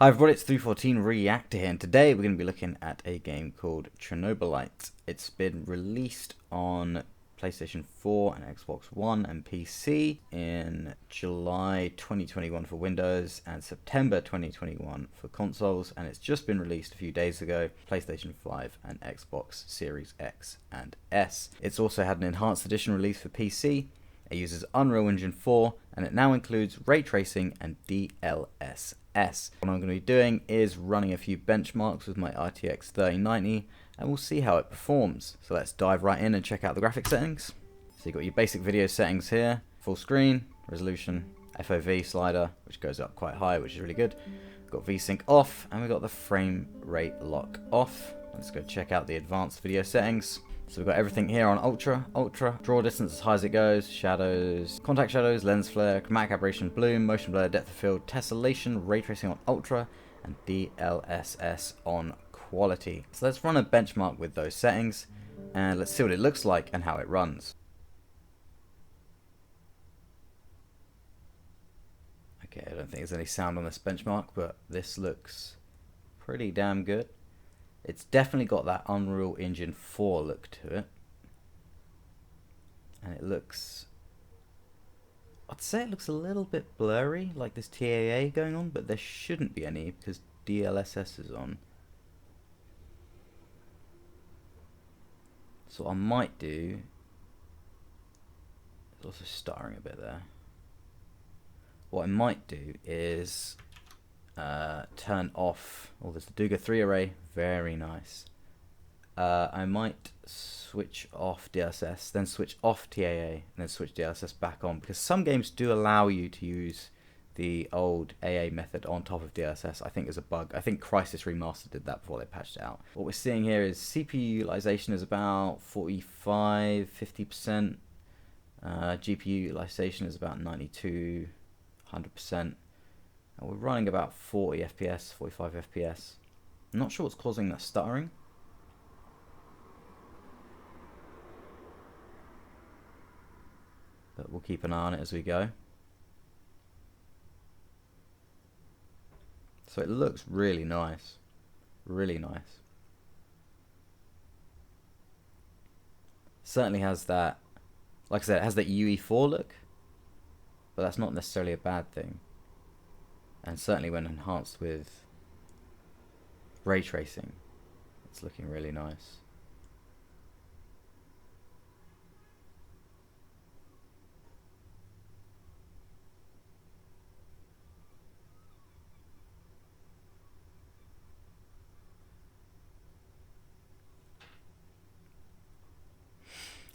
Hi everybody, it's 314 Reactor here, and today we're going to be looking at a game called Chernobylite. It's been released on PlayStation 4 and Xbox One and PC in July 2021 for Windows and September 2021 for consoles, and it's just been released a few days ago, PlayStation 5 and Xbox Series X and S. It's also had an enhanced edition release for PC. It uses Unreal Engine 4 and it now includes ray tracing and DLSS. What I'm going to be doing is running a few benchmarks with my RTX 3090 and we'll see how it performs. So let's dive right in and check out the graphic settings. So you've got your basic video settings here, full screen, resolution, FOV slider, which goes up quite high, which is really good. We've got VSync off and we've got the frame rate lock off. Let's go check out the advanced video settings. So we've got everything here on ultra, draw distance as high as it goes, shadows, contact shadows, lens flare, chromatic aberration, bloom, motion blur, depth of field, tessellation, ray tracing on ultra, and DLSS on quality. So let's run a benchmark with those settings, and let's see what it looks like and how it runs. Okay, I don't think there's any sound on this benchmark, but this looks pretty damn good. It's definitely got that Unreal Engine 4 look to it. And it looks... I'd say it looks a little bit blurry, like there's TAA going on, but there shouldn't be any because DLSS is on. So what I might do... It's also stuttering a bit there. What I might do is... turn off there's the Duga 3 array, very nice. I might switch off DLSS, then switch off TAA, and then switch DLSS back on, because some games do allow you to use the old AA method on top of DLSS. I think there's a bug. I think Crysis Remastered did that before they patched it out. What we're seeing here is CPU utilization is about 45–50%. GPU utilization is about 92–100%. And we're running about 40 FPS, 45 FPS. I'm not sure what's causing that stuttering. But we'll keep an eye on it as we go. So it looks really nice. Really nice. Certainly has that, like I said, it has that UE4 look. But that's not necessarily a bad thing. And certainly when enhanced with ray tracing, it's looking really nice.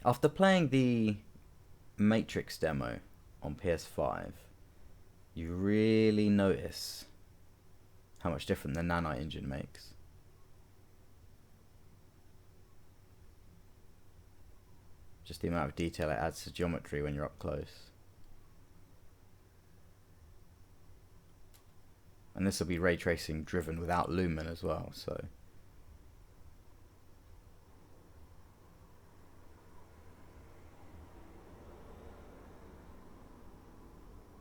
After playing the Matrix demo on PS5, you really notice how much different the Nanite engine makes. Just the amount of detail it adds to geometry when you're up close. And this will be ray tracing driven without lumen as well, so.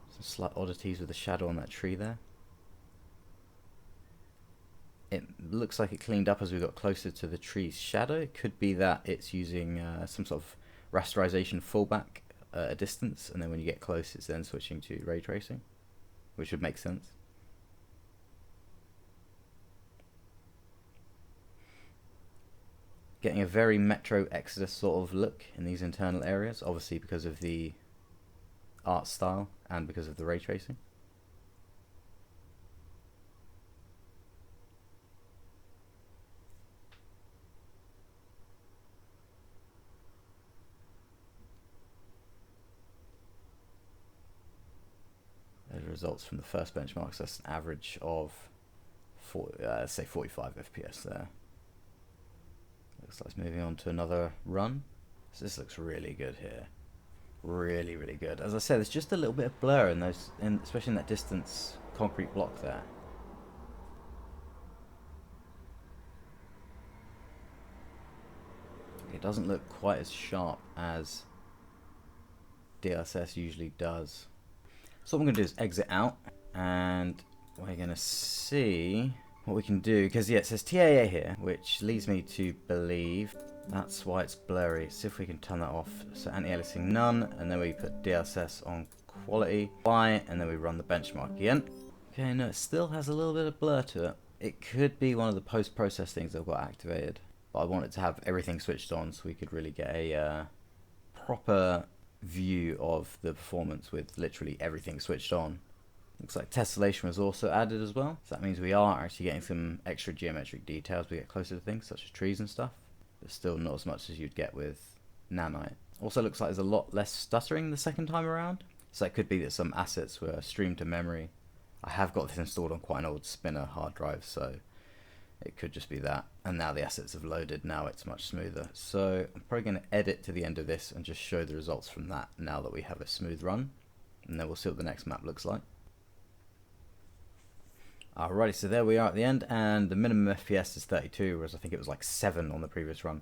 Some slight oddities with the shadow on that tree there. It looks like it cleaned up as we got closer to the tree's shadow. It could be that it's using some sort of rasterization fallback at a distance, and then when you get close it's then switching to ray tracing, which would make sense. Getting a very Metro Exodus sort of look in these internal areas, obviously because of the art style and because of the ray tracing. There's results from the first benchmark, so that's an average of let's say 45 FPS there. Looks like it's moving on to another run. So this looks really good here. Really, really good. As I said, there's just a little bit of blur in those, especially in that distance concrete block there. It doesn't look quite as sharp as DLSS usually does. So what I'm going to do is exit out and we're going to see what we can do. Because, yeah, it says TAA here, which leads me to believe that's why it's blurry. See if we can turn that off. So anti-aliasing none, and then we put DLSS on quality, Y, and then we run the benchmark again. Okay, no, it still has a little bit of blur to it. It could be one of the post-process things that got activated. But I wanted to have everything switched on so we could really get a proper view of the performance with literally everything switched on. Looks like tessellation was also added as well. So that means we are actually getting some extra geometric details as we get closer to things, such as trees and stuff. But still not as much as you'd get with nanite. Also looks like there's a lot less stuttering the second time around. So it could be that some assets were streamed to memory. I have got this installed on quite an old spinner hard drive, so it could just be that. And now the assets have loaded, now it's much smoother. So I'm probably going to edit to the end of this and just show the results from that now that we have a smooth run. And then we'll see what the next map looks like. Alrighty, so there we are at the end, and the minimum FPS is 32, whereas I think it was like 7 on the previous run.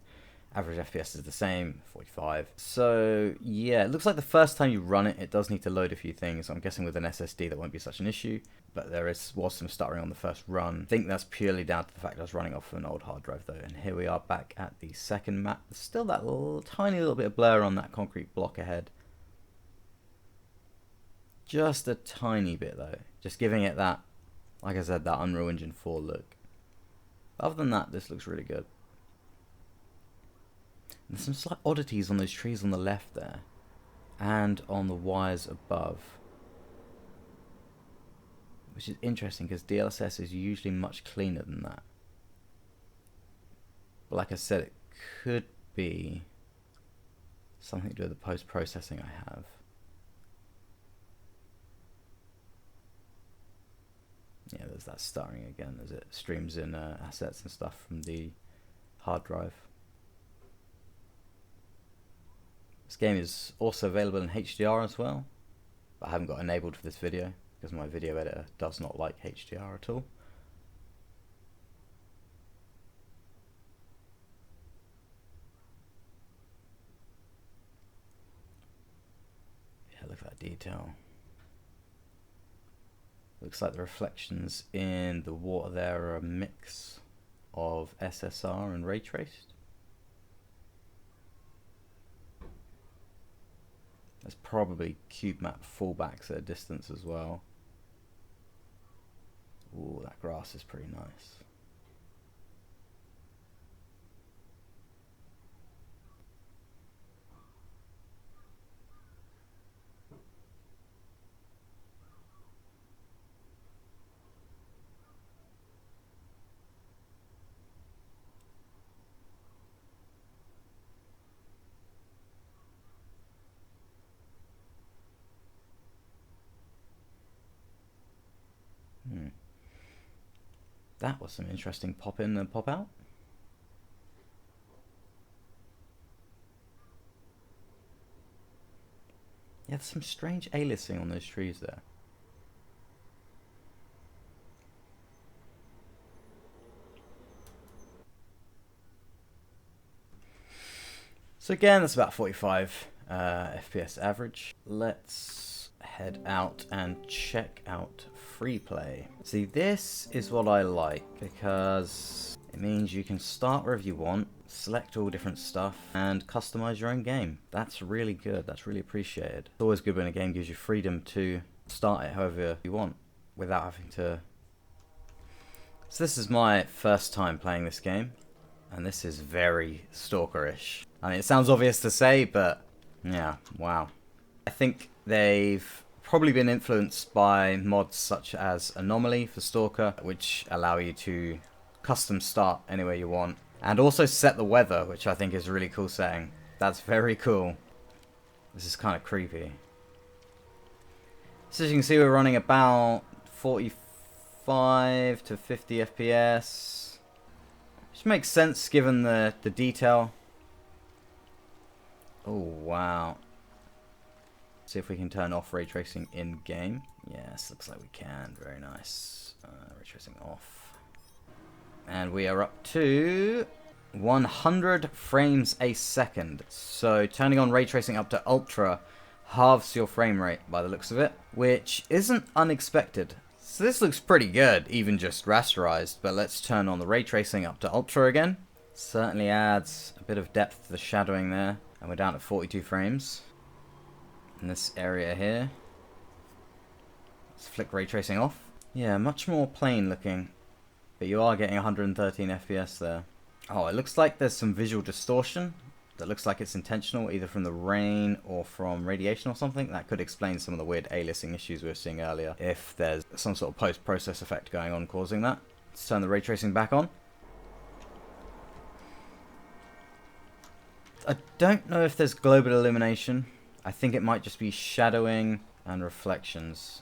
Average FPS is the same, 45. So yeah, it looks like the first time you run it, it does need to load a few things. I'm guessing with an SSD that won't be such an issue, but there was some stuttering on the first run. I think that's purely down to the fact I was running off of an old hard drive though. And here we are back at the second map. There's still that tiny little bit of blur on that concrete block ahead. Just a tiny bit though, just giving it that, like I said, that Unreal Engine 4 look. Other than that, this looks really good. There's some slight oddities on those trees on the left there, and on the wires above, which is interesting because DLSS is usually much cleaner than that. But like I said, it could be something to do with the post-processing I have. Yeah, there's that stuttering again as it streams in assets and stuff from the hard drive. This game is also available in HDR as well, but I haven't got enabled for this video because my video editor does not like HDR at all. Yeah, look at that detail. Looks like the reflections in the water there are a mix of SSR and ray traced. There's probably cube map fallbacks at a distance as well. Ooh, that grass is pretty nice. That was some interesting pop in and pop out. Yeah, there's some strange aliasing on those trees there. So again, that's about 45 FPS average. Let's head out and check out free play. See, this is what I like because it means you can start wherever you want, select all different stuff, and customize your own game. That's really good. That's really appreciated. It's always good when a game gives you freedom to start it however you want without having to. So this is my first time playing this game, and this is very stalkerish. I mean, it sounds obvious to say, but yeah, wow. I think they've probably been influenced by mods such as Anomaly for Stalker, which allow you to custom start anywhere you want, and also set the weather, which I think is a really cool setting. That's very cool. This is kind of creepy. So as you can see, we're running about 45 to 50 FPS, which makes sense given the detail. Oh wow. See if we can turn off ray tracing in game. Yes, looks like we can. Very nice. Ray tracing off. And we are up to 100 frames a second. So turning on ray tracing up to ultra halves your frame rate by the looks of it, which isn't unexpected. So this looks pretty good, even just rasterized, but let's turn on the ray tracing up to ultra again. Certainly adds a bit of depth to the shadowing there, and we're down at 42 frames. In this area here, let's flick ray tracing off. Yeah, much more plain looking, but you are getting 113 FPS there. Oh, it looks like there's some visual distortion. That looks like it's intentional, either from the rain or from radiation or something. That could explain some of the weird aliasing issues we were seeing earlier, if there's some sort of post-process effect going on causing that. Let's turn the ray tracing back on. I don't know if there's global illumination. I think it might just be shadowing and reflections.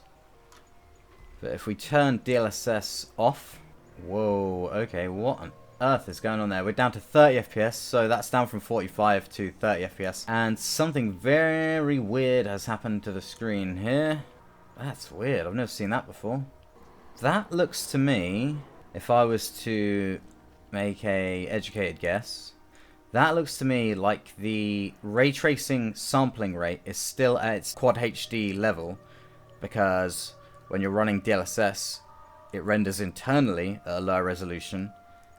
But if we turn DLSS off... Whoa, okay, what on earth is going on there? We're down to 30 FPS, so that's down from 45 to 30 FPS. And something very weird has happened to the screen here. That's weird, I've never seen that before. That looks to me, if I was to make a educated guess, that looks to me like the ray tracing sampling rate is still at its quad HD level, because when you're running DLSS, it renders internally at a lower resolution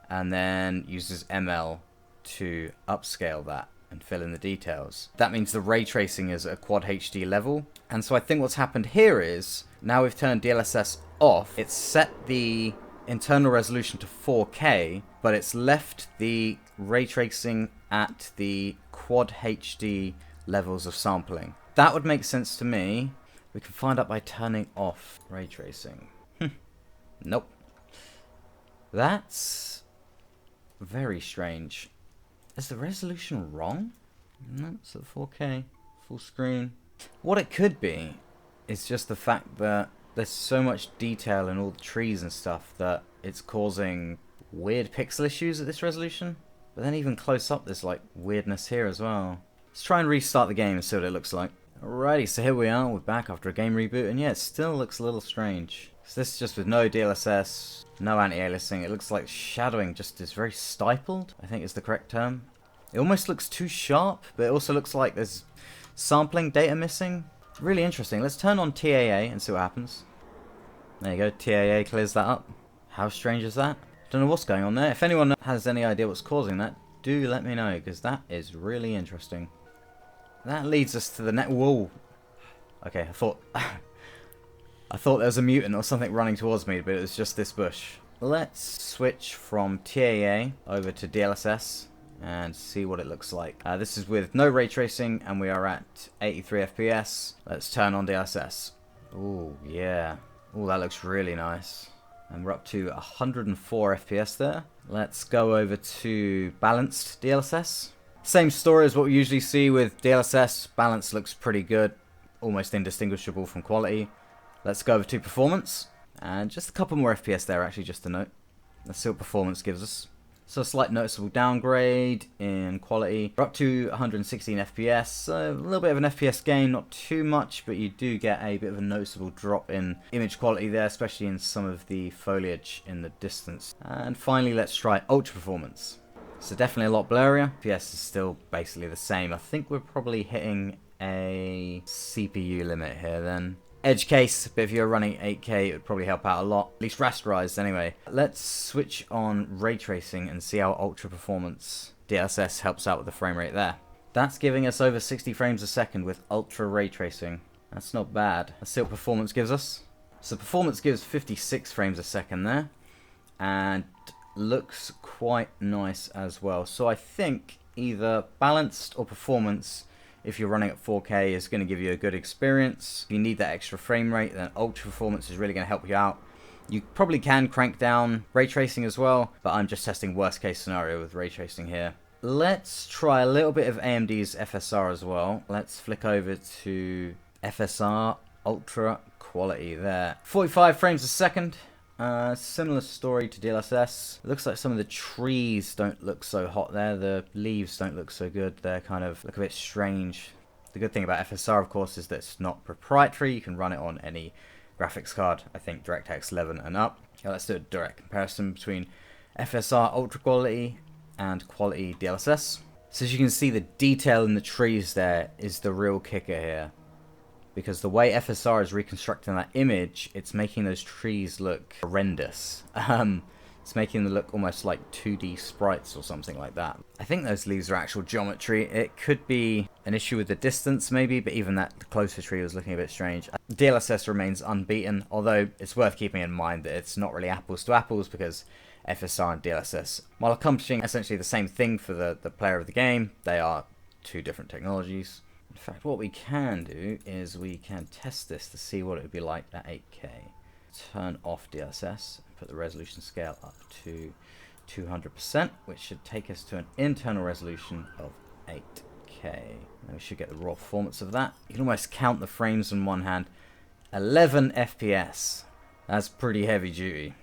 and then uses ML to upscale that and fill in the details. That means the ray tracing is at a quad HD level. And so I think what's happened here is, now we've turned DLSS off, it's set the internal resolution to 4K, but it's left the ray tracing at the quad HD levels of sampling. That would make sense to me. We can find out by turning off ray tracing. Nope. That's very strange. Is the resolution wrong? No, it's at 4K, full screen. What it could be is just the fact that there's so much detail in all the trees and stuff that it's causing weird pixel issues at this resolution. But then even close up there's like weirdness here as well. Let's try and restart the game and see what it looks like. Alrighty, so here we are, we're back after a game reboot, and yeah, it still looks a little strange. So this is just with no DLSS, no anti-aliasing. It looks like shadowing just is very stippled, I think is the correct term. It almost looks too sharp, but it also looks like there's sampling data missing. Really interesting. Let's turn on TAA and see what happens. There you go, TAA clears that up. How strange is that? Don't know what's going on there. If anyone has any idea what's causing that, do let me know, because that is really interesting. That leads us to the next... Whoa. Okay, I thought there was a mutant or something running towards me, but it was just this bush. Let's switch from TAA over to DLSS and see what it looks like. This is with no ray tracing, and we are at 83 FPS. Let's turn on DLSS. Ooh, yeah. Ooh, that looks really nice. And we're up to 104 FPS there. Let's go over to balanced DLSS. Same story as what we usually see with DLSS. Balance looks pretty good, almost indistinguishable from quality. Let's go over to performance, and just a couple more FPS there actually, just to note. Let's see what performance gives us. So a slight noticeable downgrade in quality. We're up to 116 FPS, so a little bit of an FPS gain, not too much, but you do get a bit of a noticeable drop in image quality there, especially in some of the foliage in the distance. And finally, let's try ultra performance. So definitely a lot blurrier. FPS is still basically the same. I think we're probably hitting a CPU limit here then. Edge case, but if you're running 8K, it would probably help out a lot. At least rasterized anyway. Let's switch on ray tracing and see how ultra performance DLSS helps out with the frame rate there. That's giving us over 60 frames a second with ultra ray tracing. That's not bad. Let's see what performance gives us. So performance gives 56 frames a second there. And looks quite nice as well. So I think either balanced or performance, if you're running at 4K, is going to give you a good experience. If you need that extra frame rate, then ultra performance is really going to help you out. You probably can crank down ray tracing as well, but I'm just testing worst case scenario with ray tracing here. Let's try a little bit of AMD's FSR as well. Let's flick over to FSR ultra quality there. 45 frames a second. Similar story to DLSS. It looks like some of the trees don't look so hot there. The leaves don't look so good. They're kind of look a bit strange. The good thing about FSR, of course, is that it's not proprietary. You can run it on any graphics card. I think DirectX 11 and up. Now let's do a direct comparison between FSR ultra quality and quality DLSS. So as you can see, the detail in the trees there is the real kicker here. because the way FSR is reconstructing that image, it's making those trees look horrendous. It's making them look almost like 2D sprites or something like that. I think those leaves are actual geometry. It could be an issue with the distance maybe, but even that, the closer tree was looking a bit strange. DLSS remains unbeaten, although it's worth keeping in mind that it's not really apples to apples, because FSR and DLSS, while accomplishing essentially the same thing for the player of the game, they are two different technologies. In fact, what we can do is we can test this to see what it would be like at 8K. Turn off DLSS, put the resolution scale up to 200%, which should take us to an internal resolution of 8K. And we should get the raw performance of that. You can almost count the frames on one hand. 11 FPS. That's pretty heavy duty.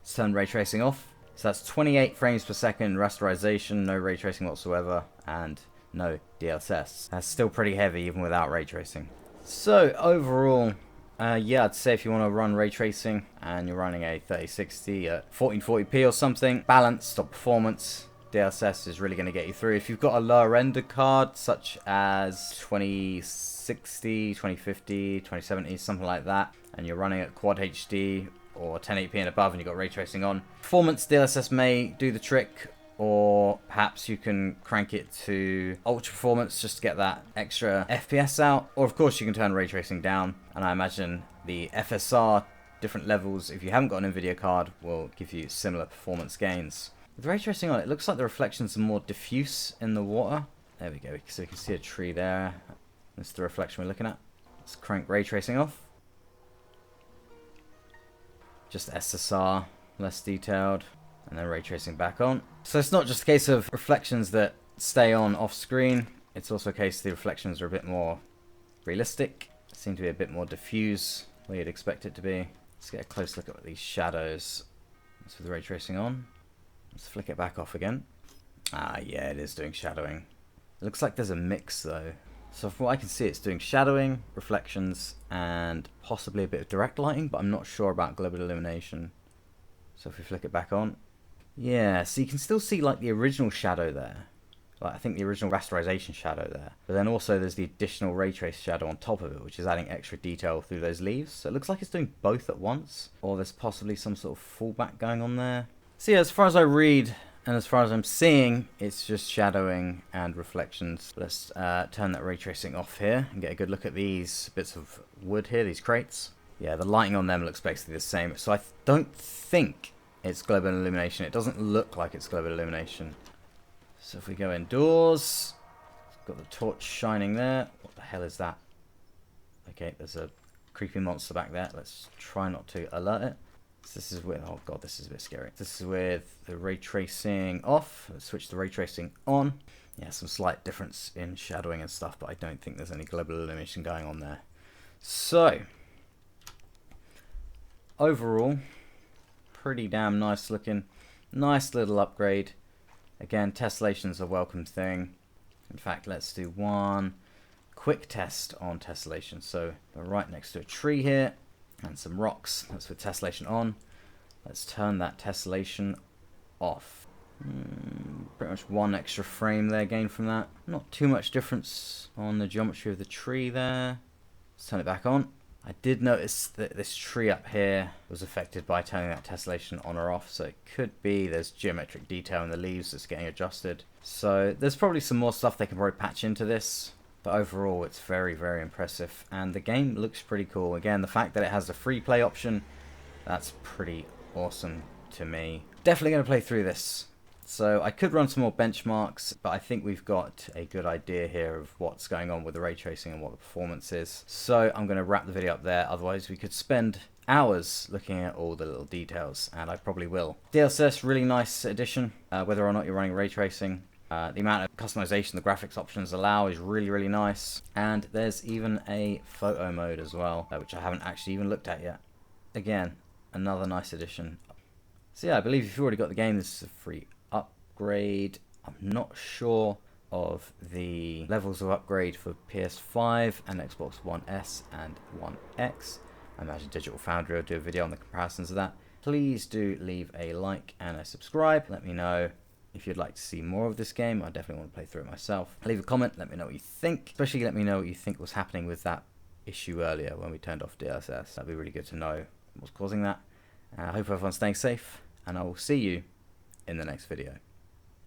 Let's turn ray tracing off. So that's 28 frames per second rasterization, no ray tracing whatsoever, and no DLSS. That's still pretty heavy even without ray tracing. So overall, yeah, I'd say if you want to run ray tracing and you're running a 3060 at 1440p or something, balanced or performance, DLSS is really going to get you through. If you've got a lower render card such as 2060, 2050, 2070, something like that, and you're running at Quad HD or 1080p and above and you've got ray tracing on, performance DLSS may do the trick, or perhaps you can crank it to ultra performance just to get that extra FPS out, or of course you can turn ray tracing down, and I imagine the FSR different levels, if you haven't got an NVIDIA card, will give you similar performance gains. With ray tracing on, it looks like the reflections are more diffuse in the water. There we go, so we can see a tree there. That's the reflection we're looking at. Let's crank ray tracing off. Just SSR, less detailed, and then ray tracing back on. So it's not just a case of reflections that stay on off screen, it's also a case the reflections are a bit more realistic, seem to be a bit more diffuse where you'd expect it to be. Let's get a close look at these shadows. That's with the ray tracing on. Let's flick it back off again. Ah yeah, it is doing shadowing. It looks like there's a mix though. So from what I can see, it's doing shadowing, reflections, and possibly a bit of direct lighting, but I'm not sure about global illumination. So if we flick it back on, yeah, so you can still see like the original shadow there. Like I think the original rasterization shadow there. But then also there's the additional ray trace shadow on top of it, which is adding extra detail through those leaves. So it looks like it's doing both at once, or there's possibly some sort of fallback going on there. So yeah, as far as I read, and as far as I'm seeing, it's just shadowing and reflections. Let's turn that ray tracing off here and get a good look at these bits of wood here, these crates. Yeah, the lighting on them looks basically the same. So I don't think it's global illumination. It doesn't look like it's global illumination. So if we go indoors, got the torch shining there. What the hell is that? Okay, there's a creepy monster back there. Let's try not to alert it. So this is with, oh god, this is a bit scary. This is with the ray tracing off. Let's switch the ray tracing on. Yeah, some slight difference in shadowing and stuff, but I don't think there's any global illumination going on there. So, overall, pretty damn nice looking. Nice little upgrade. Again, tessellation's a welcome thing. In fact, let's do one quick test on tessellation. So, we're right next to a tree here. And some rocks. That's with tessellation on. Let's turn that tessellation off. Pretty much one extra frame there gained from that. Not too much difference on the geometry of the tree there. Let's turn it back on. I did notice that this tree up here was affected by turning that tessellation on or off, so it could be there's geometric detail in the leaves that's getting adjusted. So there's probably some more stuff they can probably patch into this. But overall, it's very, very impressive. And the game looks pretty cool. Again, the fact that it has the free play option, that's pretty awesome to me. Definitely going to play through this. So I could run some more benchmarks, but I think we've got a good idea here of what's going on with the ray tracing and what the performance is. So I'm going to wrap the video up there. Otherwise, we could spend hours looking at all the little details, and I probably will. DLSS, really nice addition, whether or not you're running ray tracing. The amount of customization the graphics options allow is really, really nice. And there's even a photo mode as well, which I haven't actually even looked at yet. Again, another nice addition. So yeah, I believe if you've already got the game, this is a free upgrade. I'm not sure of the levels of upgrade for PS5 and Xbox One S and One X. I imagine Digital Foundry will do a video on the comparisons of that. Please do leave a like and a subscribe. Let me know if you'd like to see more of this game. I definitely want to play through it myself. Leave a comment, let me know what you think. Especially let me know what you think was happening with that issue earlier when we turned off DLSS. That'd be really good to know what's causing that. I hope everyone's staying safe, and I will see you in the next video.